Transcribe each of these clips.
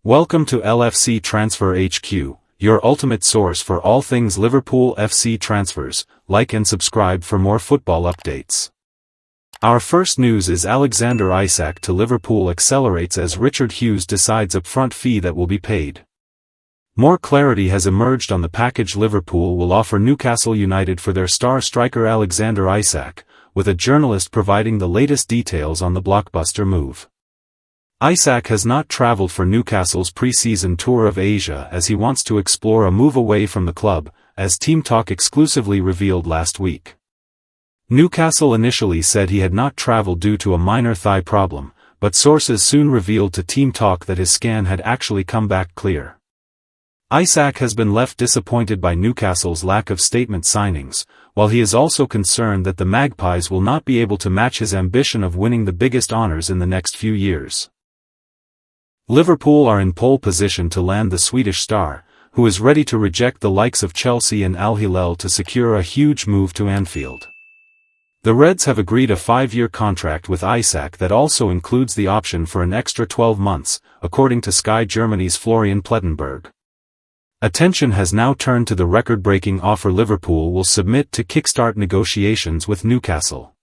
Welcome to LFC Transfer HQ, your ultimate source for all things Liverpool FC transfers. Like and subscribe for more football updates. Our first news is Alexander Isak to Liverpool accelerates as Richard Hughes decides upfront fee that will be paid. More clarity has emerged on the package Liverpool will offer Newcastle United for their star striker Alexander Isak, with a journalist providing the latest details on the blockbuster move. Isak has not travelled for Newcastle's pre-season tour of Asia as he wants to explore a move away from the club, as Team Talk exclusively revealed last week. Newcastle initially said he had not travelled due to a minor thigh problem, but sources soon revealed to Team Talk that his scan had actually come back clear. Isak has been left disappointed by Newcastle's lack of statement signings, while he is also concerned that the Magpies will not be able to match his ambition of winning the biggest honours in the next few years. Liverpool are in pole position to land the Swedish star, who is ready to reject the likes of Chelsea and Al Hilal to secure a huge move to Anfield. The Reds have agreed a 5-year contract with Isak that also includes the option for an extra 12 months, according to Sky Germany's Florian Plettenberg. Attention has now turned to the record-breaking offer Liverpool will submit to kickstart negotiations with Newcastle.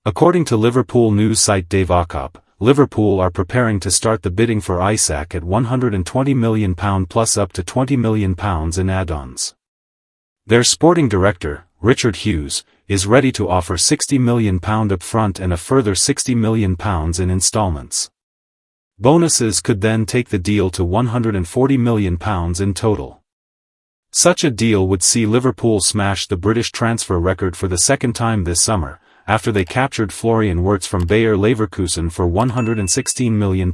According to Liverpool news site Dave Okop, Liverpool are preparing to start the bidding for Isak at £120 million plus up to £20 million in add-ons. Their sporting director, Richard Hughes, is ready to offer £60 million upfront and a further £60 million in instalments. Bonuses could then take the deal to £140 million in total. Such a deal would see Liverpool smash the British transfer record for the second time this summer, after they captured Florian Wirtz from Bayer Leverkusen for £116 million.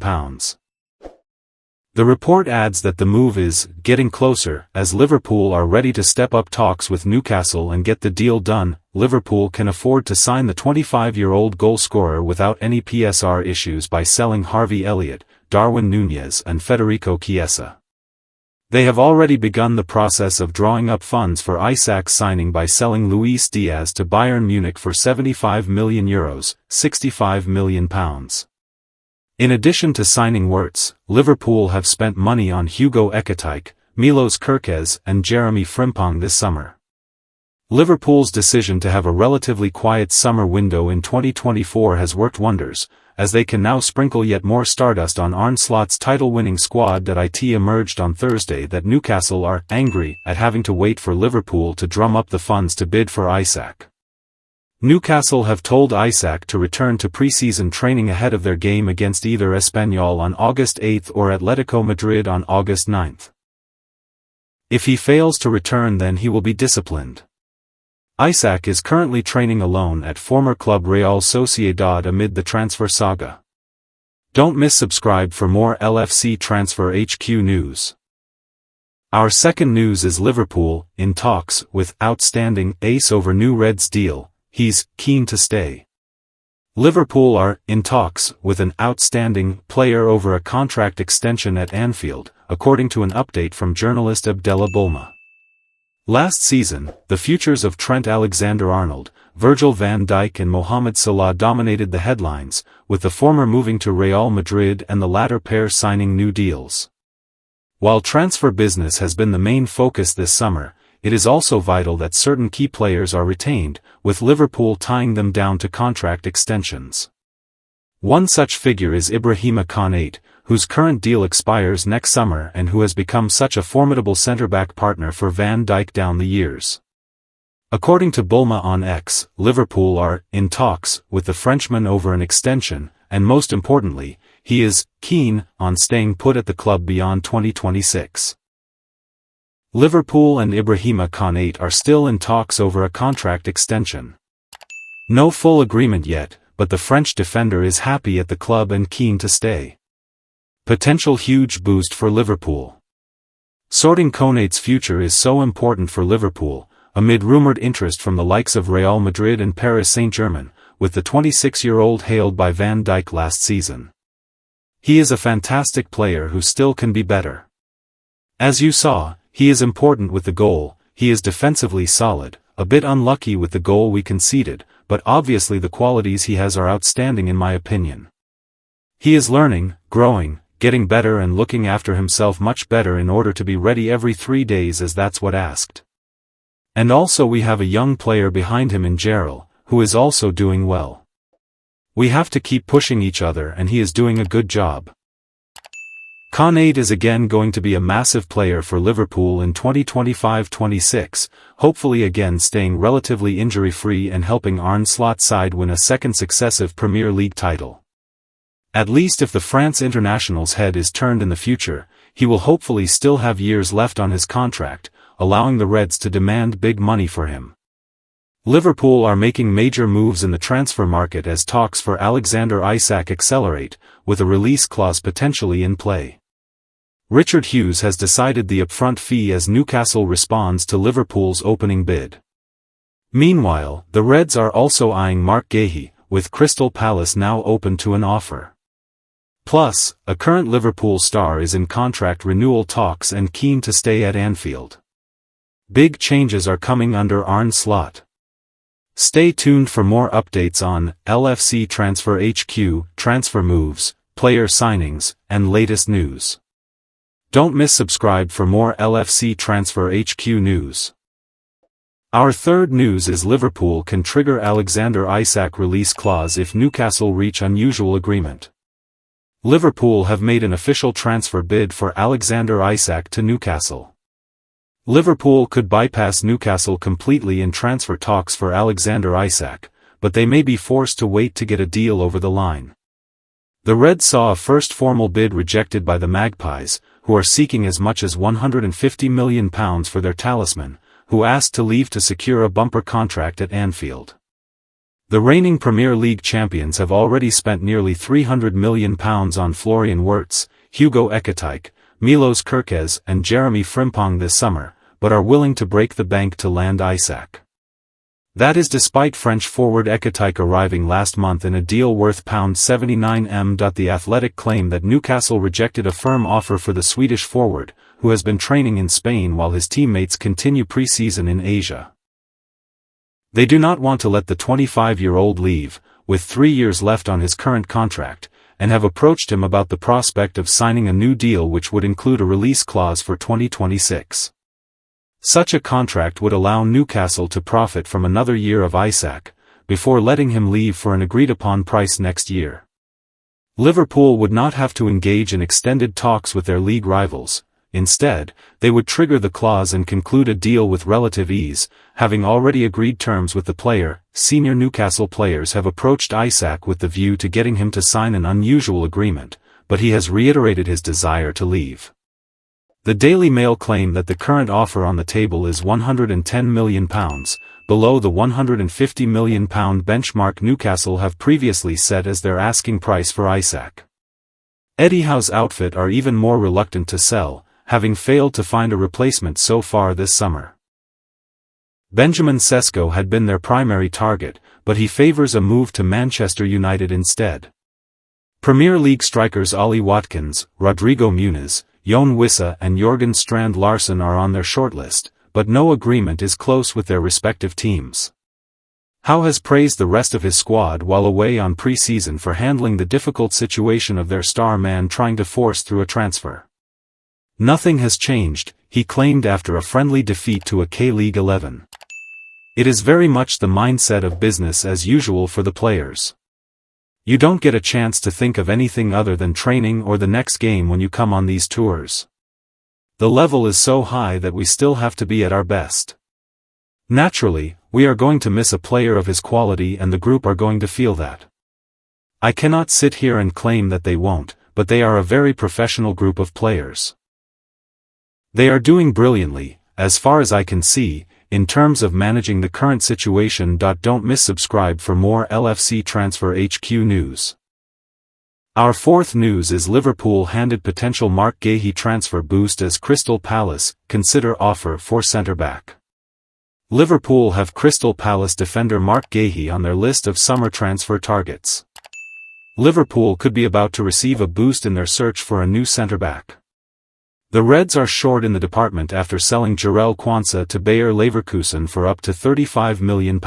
The report adds that the move is getting closer, as Liverpool are ready to step up talks with Newcastle and get the deal done. Liverpool can afford to sign the 25-year-old goalscorer without any PSR issues by selling Harvey Elliott, Darwin Núñez and Federico Chiesa. They have already begun the process of drawing up funds for Isak's signing by selling Luis Diaz to Bayern Munich for €75 million, £65 million. In addition to signing Wirtz, Liverpool have spent money on Hugo Ekitike, Milos Kerkez and Jeremy Frimpong this summer. Liverpool's decision to have a relatively quiet summer window in 2024 has worked wonders, as they can now sprinkle yet more stardust on Arne Slot's title-winning squad. It emerged on Thursday that Newcastle are angry at having to wait for Liverpool to drum up the funds to bid for Isak. Newcastle have told Isak to return to pre-season training ahead of their game against either Espanyol on August 8 or Atletico Madrid on August 9. If he fails to return, then he will be disciplined. Isak is currently training alone at former club Real Sociedad amid the transfer saga. Don't miss subscribe for more LFC Transfer HQ news. Our second news is Liverpool, in talks with outstanding ace over new Reds deal, he's keen to stay. Liverpool are in talks with an outstanding player over a contract extension at Anfield, according to an update from journalist Abdella Bulma. Last season, the futures of Trent Alexander-Arnold, Virgil van Dijk and Mohamed Salah dominated the headlines, with the former moving to Real Madrid and the latter pair signing new deals. While transfer business has been the main focus this summer, it is also vital that certain key players are retained, with Liverpool tying them down to contract extensions. One such figure is Ibrahima Konaté, whose current deal expires next summer and who has become such a formidable centre-back partner for Van Dijk down the years. According to Bulma on X, Liverpool are in talks with the Frenchman over an extension, and most importantly, he is keen on staying put at the club beyond 2026. Liverpool and Ibrahima Konaté are still in talks over a contract extension. No full agreement yet, but the French defender is happy at the club and keen to stay. Potential huge boost for Liverpool. Sorting Konaté's future is so important for Liverpool, amid rumoured interest from the likes of Real Madrid and Paris Saint-Germain, with the 26-year-old hailed by Van Dijk last season. He is a fantastic player who still can be better. As you saw, he is important with the goal, he is defensively solid, a bit unlucky with the goal we conceded, but obviously the qualities he has are outstanding in my opinion. He is learning, growing, getting better and looking after himself much better in order to be ready every 3 days as that's what asked. And also we have a young player behind him in Gerald, who is also doing well. We have to keep pushing each other and he is doing a good job. Konaté is again going to be a massive player for Liverpool in 2025-26, hopefully again staying relatively injury-free and helping Arne Slot's side win a second successive Premier League title. At least if the France international's head is turned in the future, he will hopefully still have years left on his contract, allowing the Reds to demand big money for him. Liverpool are making major moves in the transfer market as talks for Alexander Isak accelerate, with a release clause potentially in play. Richard Hughes has decided the upfront fee as Newcastle responds to Liverpool's opening bid. Meanwhile, the Reds are also eyeing Marc Guehi, with Crystal Palace now open to an offer. Plus, a current Liverpool star is in contract renewal talks and keen to stay at Anfield. Big changes are coming under Arne Slot. Stay tuned for more updates on LFC Transfer HQ, transfer moves, player signings, and latest news. Don't miss subscribe for more LFC Transfer HQ news. Our third news is Liverpool can trigger Alexander Isak release clause if Newcastle reach unusual agreement. Liverpool have made an official transfer bid for Alexander Isak to Newcastle. Liverpool could bypass Newcastle completely in transfer talks for Alexander Isak, but they may be forced to wait to get a deal over the line. The Reds saw a first formal bid rejected by the Magpies, who are seeking as much as £150 million for their talisman, who asked to leave to secure a bumper contract at Anfield. The reigning Premier League champions have already spent nearly £300 million on Florian Wirtz, Hugo Ekitike, Milos Kerkez and Jeremy Frimpong this summer, but are willing to break the bank to land Isak. That is despite French forward Ekitike arriving last month in a deal worth £79m. The Athletic claim that Newcastle rejected a firm offer for the Swedish forward, who has been training in Spain while his teammates continue pre-season in Asia. They do not want to let the 25-year-old leave, with 3 years left on his current contract, and have approached him about the prospect of signing a new deal which would include a release clause for 2026. Such a contract would allow Newcastle to profit from another year of Isak, before letting him leave for an agreed-upon price next year. Liverpool would not have to engage in extended talks with their league rivals. Instead, they would trigger the clause and conclude a deal with relative ease, having already agreed terms with the player. Senior Newcastle players have approached Isak with the view to getting him to sign an unusual agreement, but he has reiterated his desire to leave. The Daily Mail claim that the current offer on the table is £110 million, below the £150 million benchmark Newcastle have previously set as their asking price for Isak. Eddie Howe's outfit are even more reluctant to sell, having failed to find a replacement so far this summer. Benjamin Sesko had been their primary target, but he favours a move to Manchester United instead. Premier League strikers Ollie Watkins, Rodrigo Muniz, Jon Wissa and Jorgen Strand Larsen are on their shortlist, but no agreement is close with their respective teams. Howe has praised the rest of his squad while away on pre-season for handling the difficult situation of their star man trying to force through a transfer. Nothing has changed, he claimed after a friendly defeat to a K-League 11. It is very much the mindset of business as usual for the players. You don't get a chance to think of anything other than training or the next game when you come on these tours. The level is so high that we still have to be at our best. Naturally, we are going to miss a player of his quality and the group are going to feel that. I cannot sit here and claim that they won't, but they are a very professional group of players. They are doing brilliantly, as far as I can see, in terms of managing the current situation. Don't miss subscribe for more LFC Transfer HQ news. Our fourth news is Liverpool handed potential Marc Guehi transfer boost as Crystal Palace consider offer for centre-back. Liverpool have Crystal Palace defender Marc Guehi on their list of summer transfer targets. Liverpool could be about to receive a boost in their search for a new centre-back. The Reds are short in the department after selling Jarell Quansah to Bayer Leverkusen for up to £35 million.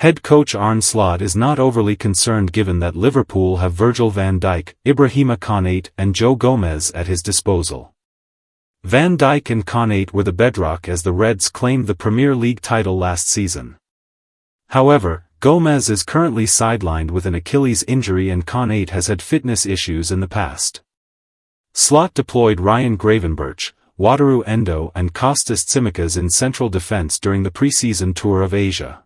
Head coach Arne Slot is not overly concerned given that Liverpool have Virgil van Dijk, Ibrahima Konaté and Joe Gomez at his disposal. Van Dijk and Konaté were the bedrock as the Reds claimed the Premier League title last season. However, Gomez is currently sidelined with an Achilles injury and Konaté has had fitness issues in the past. Slot deployed Ryan Gravenberch, Wataru Endo and Kostas Tsimikas in central defense during the pre-season tour of Asia.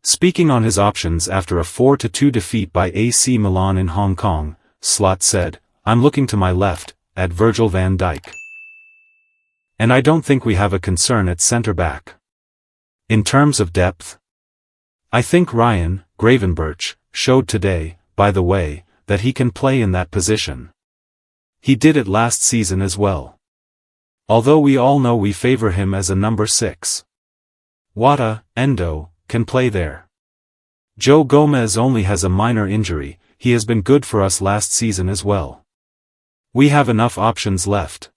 Speaking on his options after a 4-2 defeat by AC Milan in Hong Kong, Slot said, "I'm looking to my left, at Virgil van Dijk. And I don't think we have a concern at centre-back. In terms of depth, I think Ryan Gravenberch showed today, by the way, that he can play in that position. He did it last season as well. Although we all know we favor him as a number 6. Wata, Endo, can play there. Joe Gomez only has a minor injury, he has been good for us last season as well. We have enough options left.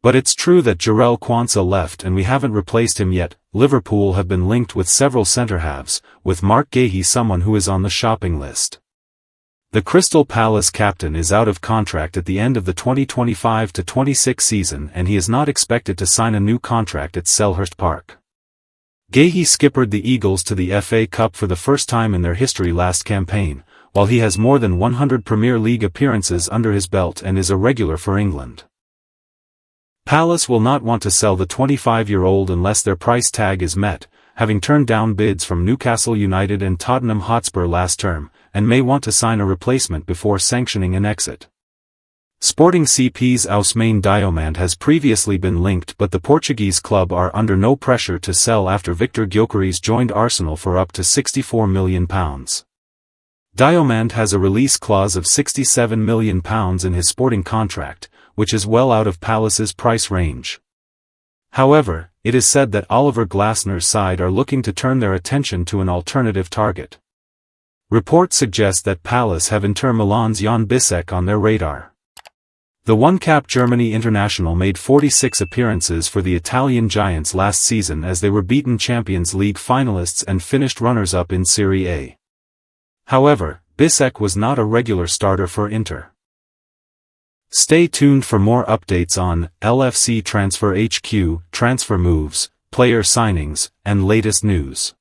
But it's true that Jarell Quansah left and we haven't replaced him yet. Liverpool have been linked with several centre-halves, with Marc Guehi someone who is on the shopping list. The Crystal Palace captain is out of contract at the end of the 2025-26 season and he is not expected to sign a new contract at Selhurst Park. Guehi skippered the Eagles to the FA Cup for the first time in their history last campaign, while he has more than 100 Premier League appearances under his belt and is a regular for England. Palace will not want to sell the 25-year-old unless their price tag is met, having turned down bids from Newcastle United and Tottenham Hotspur last term, and may want to sign a replacement before sanctioning an exit. Sporting CP's Ousmane Diomande has previously been linked but the Portuguese club are under no pressure to sell after Victor Gyökeres joined Arsenal for up to £64 million. Diomande has a release clause of £67 million in his Sporting contract, which is well out of Palace's price range. However, it is said that Oliver Glasner's side are looking to turn their attention to an alternative target. Reports suggest that Palace have Inter Milan's Jan Bisek on their radar. The one-cap Germany international made 46 appearances for the Italian Giants last season as they were beaten Champions League finalists and finished runners-up in Serie A. However, Bisek was not a regular starter for Inter. Stay tuned for more updates on LFC Transfer HQ, transfer moves, player signings, and latest news.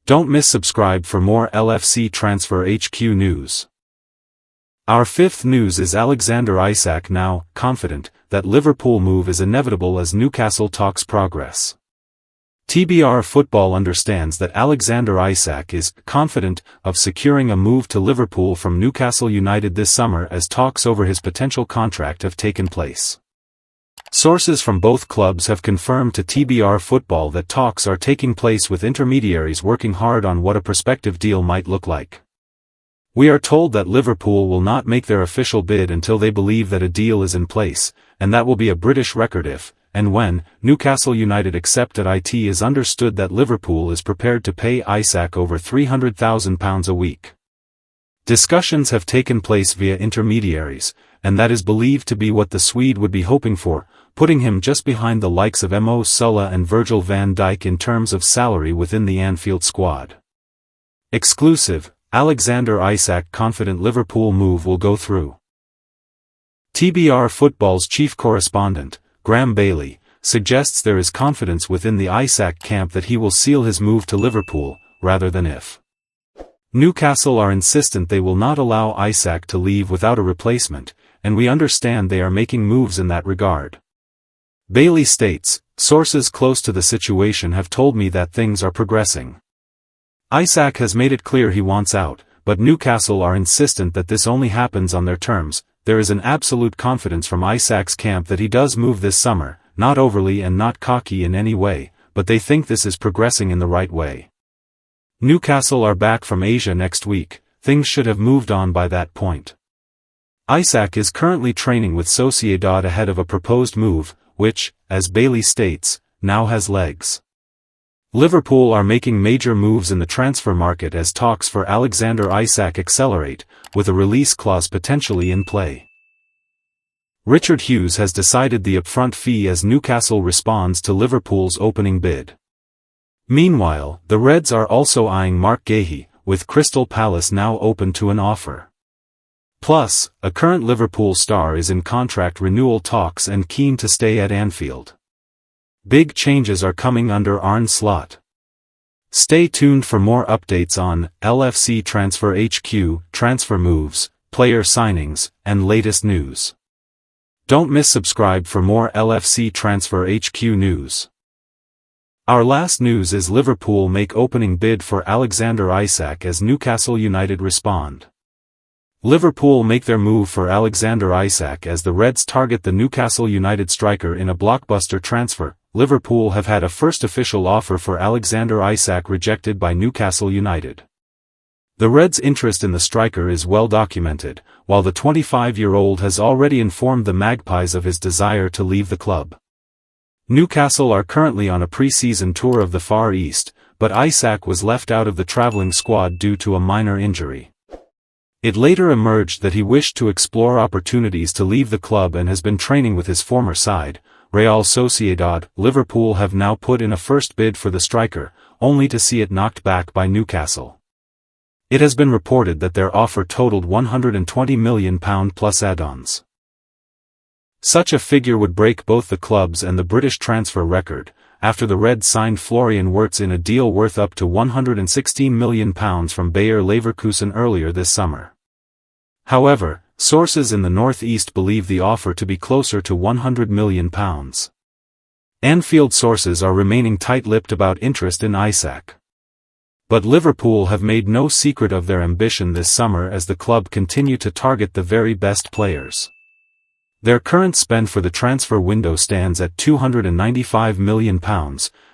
Don't miss subscribe for more LFC Transfer HQ news. Our fifth news is Alexander Isak now confident that Liverpool move is inevitable as Newcastle talks progress. TBR Football understands that Alexander Isak is confident of securing a move to Liverpool from Newcastle United this summer as talks over his potential contract have taken place. Sources from both clubs have confirmed to TBR Football that talks are taking place with intermediaries working hard on what a prospective deal might look like. We are told that Liverpool will not make their official bid until they believe that a deal is in place, and that will be a British record if, and when, Newcastle United accept that it is understood that Liverpool is prepared to pay Isak over £300,000 a week. Discussions have taken place via intermediaries, and that is believed to be what the Swede would be hoping for, putting him just behind the likes of Mo Salah and Virgil van Dijk in terms of salary within the Anfield squad. Exclusive, Alexander Isak confident Liverpool move will go through. TBR Football's chief correspondent, Graham Bailey, suggests there is confidence within the Isak camp that he will seal his move to Liverpool, rather than if. Newcastle are insistent they will not allow Isak to leave without a replacement, and we understand they are making moves in that regard. Bailey states, sources close to the situation have told me that things are progressing. Isak has made it clear he wants out, but Newcastle are insistent that this only happens on their terms. There is an absolute confidence from Isak's camp that he does move this summer, not overly and not cocky in any way, but they think this is progressing in the right way. Newcastle are back from Asia next week, things should have moved on by that point. Isak is currently training with Sociedad ahead of a proposed move, which, as Bailey states, now has legs. Liverpool are making major moves in the transfer market as talks for Alexander Isak accelerate, with a release clause potentially in play. Richard Hughes has decided the upfront fee as Newcastle responds to Liverpool's opening bid. Meanwhile, the Reds are also eyeing Marc Guehi, with Crystal Palace now open to an offer. Plus, a current Liverpool star is in contract renewal talks and keen to stay at Anfield. Big changes are coming under Arne Slot. Stay tuned for more updates on LFC Transfer HQ, transfer moves, player signings, and latest news. Don't miss subscribe for more LFC Transfer HQ news. Our last news is Liverpool make opening bid for Alexander Isak as Newcastle United respond. Liverpool make their move for Alexander Isak as the Reds target the Newcastle United striker in a blockbuster transfer. Liverpool have had a first official offer for Alexander Isak rejected by Newcastle United. The Reds' interest in the striker is well documented, while the 25-year-old has already informed the Magpies of his desire to leave the club. Newcastle are currently on a pre-season tour of the Far East, but Isak was left out of the travelling squad due to a minor injury. It later emerged that he wished to explore opportunities to leave the club and has been training with his former side, Real Sociedad. Liverpool have now put in a first bid for the striker, only to see it knocked back by Newcastle. It has been reported that their offer totaled £120 million plus add-ons. Such a figure would break both the club's and the British transfer record, after the Reds signed Florian Wirtz in a deal worth up to £116 million from Bayer Leverkusen earlier this summer. However, sources in the northeast believe the offer to be closer to £100 million. Anfield sources are remaining tight-lipped about interest in Isak. But Liverpool have made no secret of their ambition this summer as the club continue to target the very best players. Their current spend for the transfer window stands at £295 million,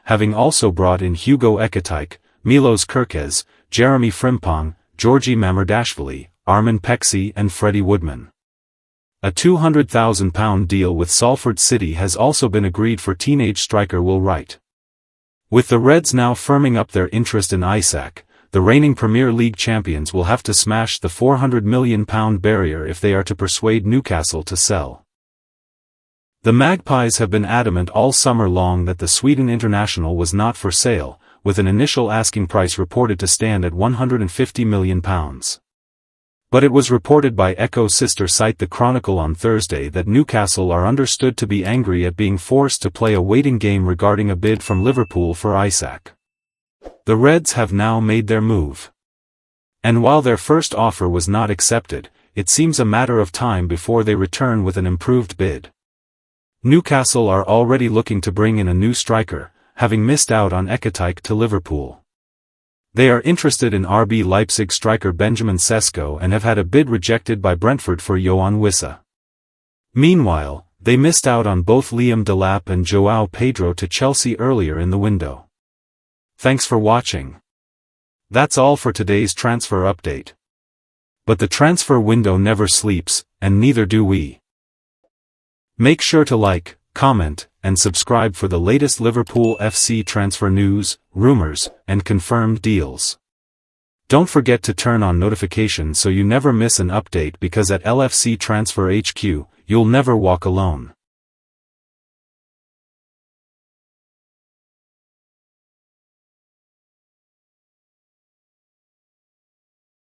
having also brought in Hugo Ekitike, Milos Kerkez, Jeremy Frimpong, Georgi Mamardashvili, Armin Pexi and Freddie Woodman. A £200,000 deal with Salford City has also been agreed for teenage striker Will Wright. With the Reds now firming up their interest in Isak, the reigning Premier League champions will have to smash the £400 million barrier if they are to persuade Newcastle to sell. The Magpies have been adamant all summer long that the Sweden international was not for sale, with an initial asking price reported to stand at £150 million. But it was reported by Echo's sister site The Chronicle on Thursday that Newcastle are understood to be angry at being forced to play a waiting game regarding a bid from Liverpool for Isak. The Reds have now made their move. And while their first offer was not accepted, it seems a matter of time before they return with an improved bid. Newcastle are already looking to bring in a new striker, having missed out on Ekitike to Liverpool. They are interested in RB Leipzig striker Benjamin Sesko and have had a bid rejected by Brentford for Yohan Wissa. Meanwhile, they missed out on both Liam Delap and João Pedro to Chelsea earlier in the window. Thanks for watching. That's all for today's transfer update. But the transfer window never sleeps, and neither do we. Make sure to like, comment, and subscribe for the latest Liverpool FC transfer news, rumors, and confirmed deals. Don't forget to turn on notifications so you never miss an update, because at LFC Transfer HQ, you'll never walk alone.